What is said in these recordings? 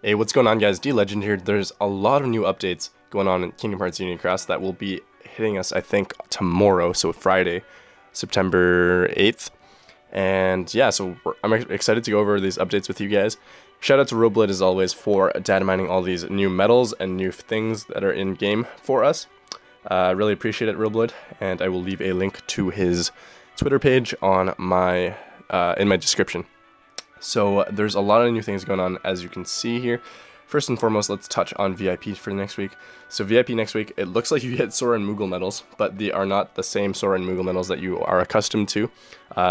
Hey, what's going on, guys? DLegend here. There's a lot of new updates going on in Kingdom Hearts Union Cross that will be hitting us, I think, tomorrow, so Friday, September 8th. And yeah, so I'm excited to go over these updates with you guys. Shout out to Roblid, as always, for data mining all these new medals and new things that are in game for us. Really appreciate it, Roblid, and I will leave a link to his Twitter page on my in my description. So there's a lot of new things going on, as you can see here. First and foremost, let's touch on VIP for next week. So VIP next week, it looks like you get Sora and Moogle medals, but they are not the same Sora and Moogle medals that you are accustomed to.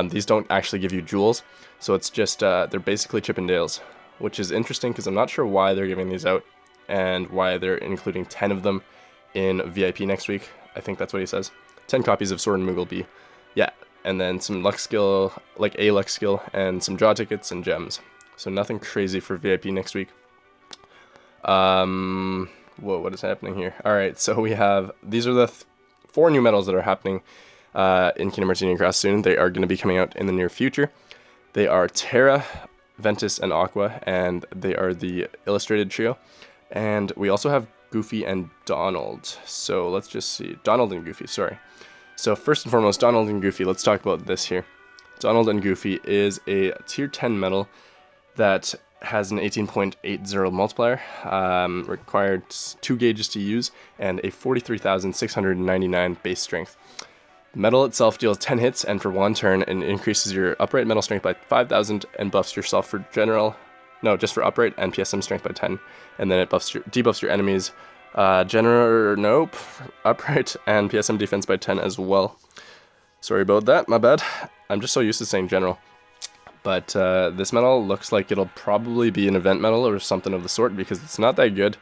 These don't actually give you jewels, so it's just, they're basically Chippendales, which is interesting because I'm not sure why they're giving these out and why they're including 10 of them in VIP next week. I think that's what he says. 10 copies of Sora and Moogle B. Yeah. And then some luck skill, like a luck skill, and some draw tickets and gems. So nothing crazy for VIP next week. Whoa, what is happening here? Alright, so we have, these are the 4 new medals that are happening in Kingdom Hearts Union Cross soon. They are going to be coming out in the near future. They are Terra, Ventus, and Aqua, and they are the illustrated trio. And we also have Goofy and Donald. So let's just see. Donald and Goofy, sorry. So first and foremost, Donald and Goofy, let's talk about this here. Donald and Goofy is a tier 10 medal that has an 18.80 multiplier, required 2 gauges to use, and a 43,699 base strength. The medal itself deals 10 hits, and for 1 turn, and increases your upright medal strength by 5,000, and buffs yourself for just for upright and PSM strength by 10, and then it debuffs your enemies. Nope, upright and PSM defense by 10 as well. Sorry about that, my bad. I'm just so used to saying general. But this medal looks like it'll probably be an event medal or something of the sort because it's not that good.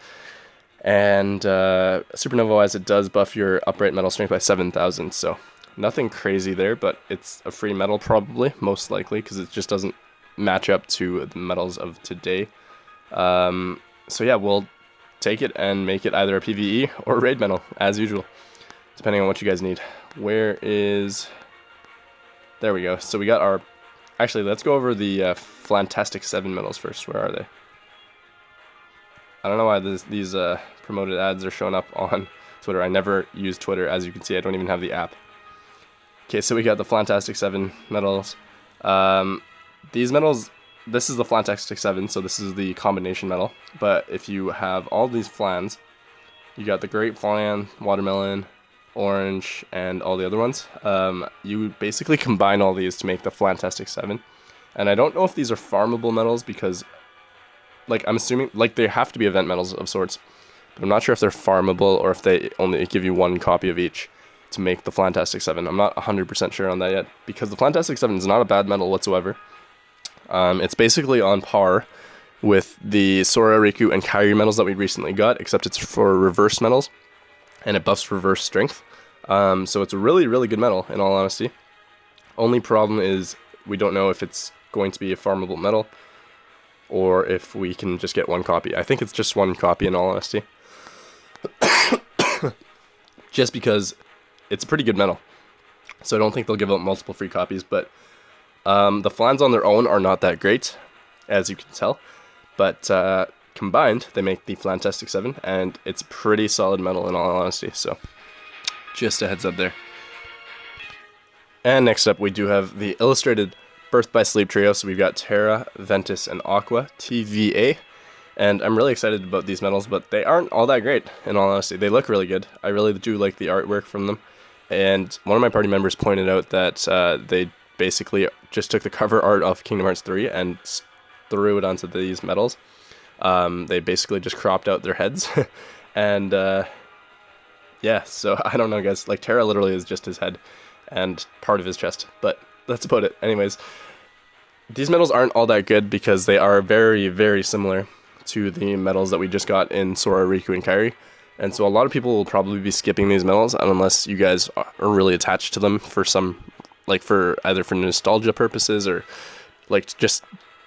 And Supernova-wise, it does buff your upright medal strength by 7,000, so nothing crazy there, but it's a free medal probably, most likely, because it just doesn't match up to the medals of today. So yeah, we'll take it and make it either a PvE or raid medal, as usual, depending on what you guys need. There we go. So we got our, actually, let's go over the Flantastic 7 medals first. Where are they? I don't know why these promoted ads are showing up on Twitter. I never use Twitter, as you can see. I don't even have the app. Okay, so we got the Flantastic 7 medals. These medals, this is the Flantastic 7, so this is the combination medal. But if you have all these flans, you got the grape flan, watermelon, orange, and all the other ones. You basically combine all these to make the Flantastic 7. And I don't know if these are farmable medals because, like, I'm assuming, like, they have to be event medals of sorts. But I'm not sure if they're farmable or if they only give you 1 copy of each to make the Flantastic 7. I'm not 100% sure on that yet because the Flantastic 7 is not a bad medal whatsoever. It's basically on par with the Sora, Riku, and Kairi medals that we recently got, except it's for reverse medals, and it buffs reverse strength. So it's a really, really good medal, in all honesty. Only problem is we don't know if it's going to be a farmable medal, or if we can just get 1 copy. I think it's just 1 copy, in all honesty. Just because it's a pretty good medal. So I don't think they'll give out multiple free copies, but the flans on their own are not that great, as you can tell, but combined, they make the Flantastic 7, and it's a pretty solid medal in all honesty, so just a heads up there. And next up, we do have the illustrated Birth by Sleep trio, so we've got Terra, Ventus, and Aqua, TVA, and I'm really excited about these medals, but they aren't all that great, in all honesty. They look really good. I really do like the artwork from them, and one of my party members pointed out that they basically just took the cover art of Kingdom Hearts 3 and threw it onto these medals. They basically just cropped out their heads. And yeah, so I don't know, guys. Like, Terra literally is just his head and part of his chest. But that's about it. Anyways, these medals aren't all that good because they are very, very similar to the medals that we just got in Sora, Riku, and Kairi. And so a lot of people will probably be skipping these medals unless you guys are really attached to them for some, like, for either for nostalgia purposes or like just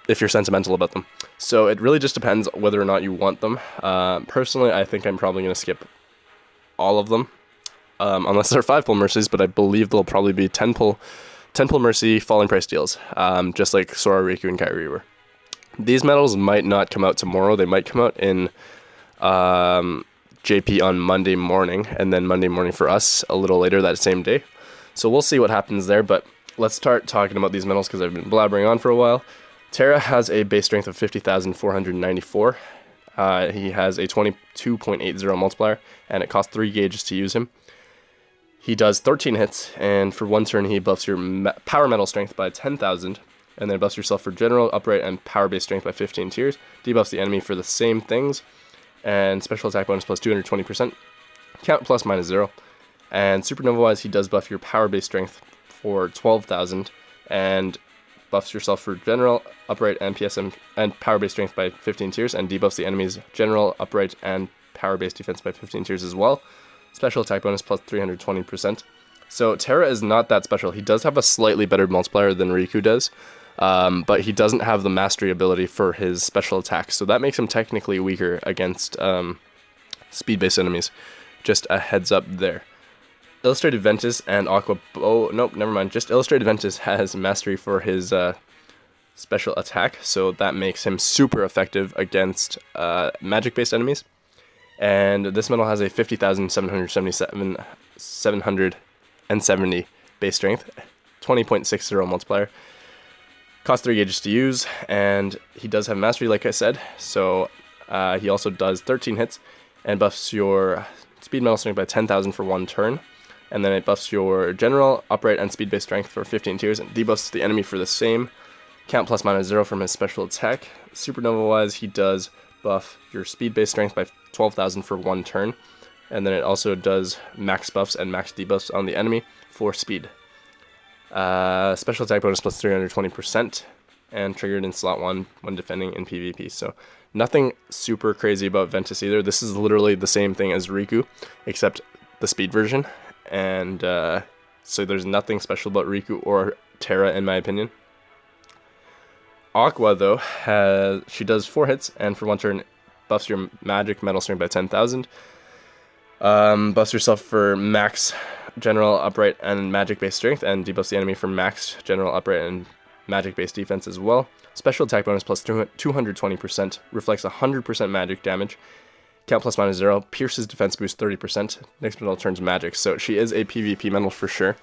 if you're sentimental about them. So it really just depends whether or not you want them. Personally, I think I'm probably going to skip all of them, unless they're 5-pull mercies, but I believe they'll probably be 10-pull mercy falling price deals, just like Sora, Riku, and Kairi were. These medals might not come out tomorrow. They might come out in JP on Monday morning, and then Monday morning for us a little later that same day. So we'll see what happens there, but let's start talking about these medals because I've been blabbering on for a while. Terra has a base strength of 50,494. He has a 22.80 multiplier, and it costs 3 gauges to use him. He does 13 hits, and for 1 turn he buffs your power metal strength by 10,000, and then buffs yourself for general, upright, and power base strength by 15 tiers. Debuffs the enemy for the same things, and special attack bonus plus 220%, count plus minus 0. And supernova wise, he does buff your power base strength for 12,000, and buffs yourself for general, upright, and PSM and power base strength by 15 tiers, and debuffs the enemy's general, upright, and power base defense by 15 tiers as well. Special attack bonus plus 320%. So Terra is not that special. He does have a slightly better multiplier than Riku does, but he doesn't have the mastery ability for his special attacks, so that makes him technically weaker against speed-based enemies. Just a heads up there. Illustrated Ventus and Aqua... Oh, nope, never mind. Just Illustrated Ventus has mastery for his special attack, so that makes him super effective against magic-based enemies. And this medal has a 50,770 base strength, 20.60 multiplier. Costs 3 gauges to use, and he does have mastery, like I said, so he also does 13 hits, and buffs your speed metal strength by 10,000 for 1 turn. And then it buffs your general, upright, and speed-based strength for 15 tiers, and debuffs the enemy for the same. Count plus minus 0 from his special attack. Supernova-wise, he does buff your speed-based strength by 12,000 for 1 turn. And then it also does max buffs and max debuffs on the enemy for speed. Special attack bonus plus 320%, and triggered in slot 1 when defending in PvP. So nothing super crazy about Ventus either. This is literally the same thing as Riku, except the speed version. And so there's nothing special about Riku or Terra in my opinion. Aqua though, she does 4 hits, and for 1 turn buffs your magic metal strength by 10,000. Buffs yourself for max general, upright, and magic based strength, and debuffs the enemy for max general, upright, and magic based defense as well. Special attack bonus plus 220%, reflects 100% magic damage. Count plus minus 0, pierces defense boost 30%, next medal turns magic, so she is a PvP medal for sure.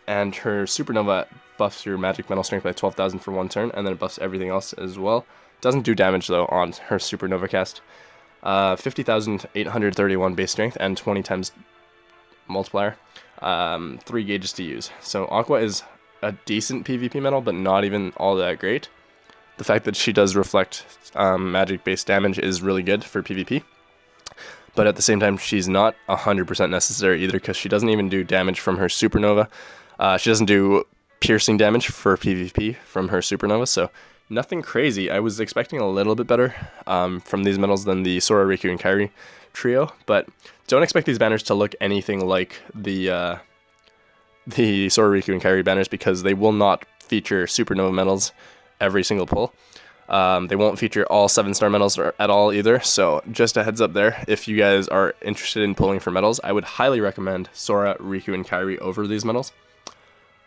And her supernova buffs your magic metal strength by 12,000 for 1 turn, and then it buffs everything else as well. Doesn't do damage though on her supernova cast. 50,831 base strength and 20 times multiplier. 3 gauges to use. So Aqua is a decent PvP medal, but not even all that great. The fact that she does reflect magic based damage is really good for PvP. But at the same time, she's not 100% necessary either, because she doesn't even do damage from her supernova. She doesn't do piercing damage for PvP from her supernova, so nothing crazy. I was expecting a little bit better from these medals than the Sora, Riku, and Kairi trio, but don't expect these banners to look anything like the Sora, Riku, and Kairi banners, because they will not feature supernova medals every single pull. They won't feature all 7-star medals at all either, so just a heads up there. If you guys are interested in pulling for medals, I would highly recommend Sora, Riku, and Kairi over these medals.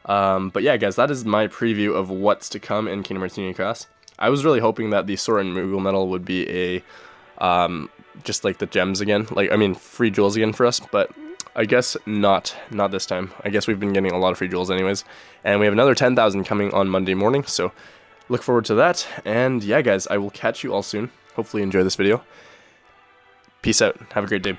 But yeah, guys, that is my preview of what's to come in Kingdom Hearts Union Cross. I was really hoping that the Sora and Moogle medal would be a, just like the gems again, free jewels again for us, but I guess not this time. I guess we've been getting a lot of free jewels anyways, and we have another 10,000 coming on Monday morning, so look forward to that. And yeah, guys, I will catch you all soon. Hopefully you enjoy this video. Peace out. Have a great day.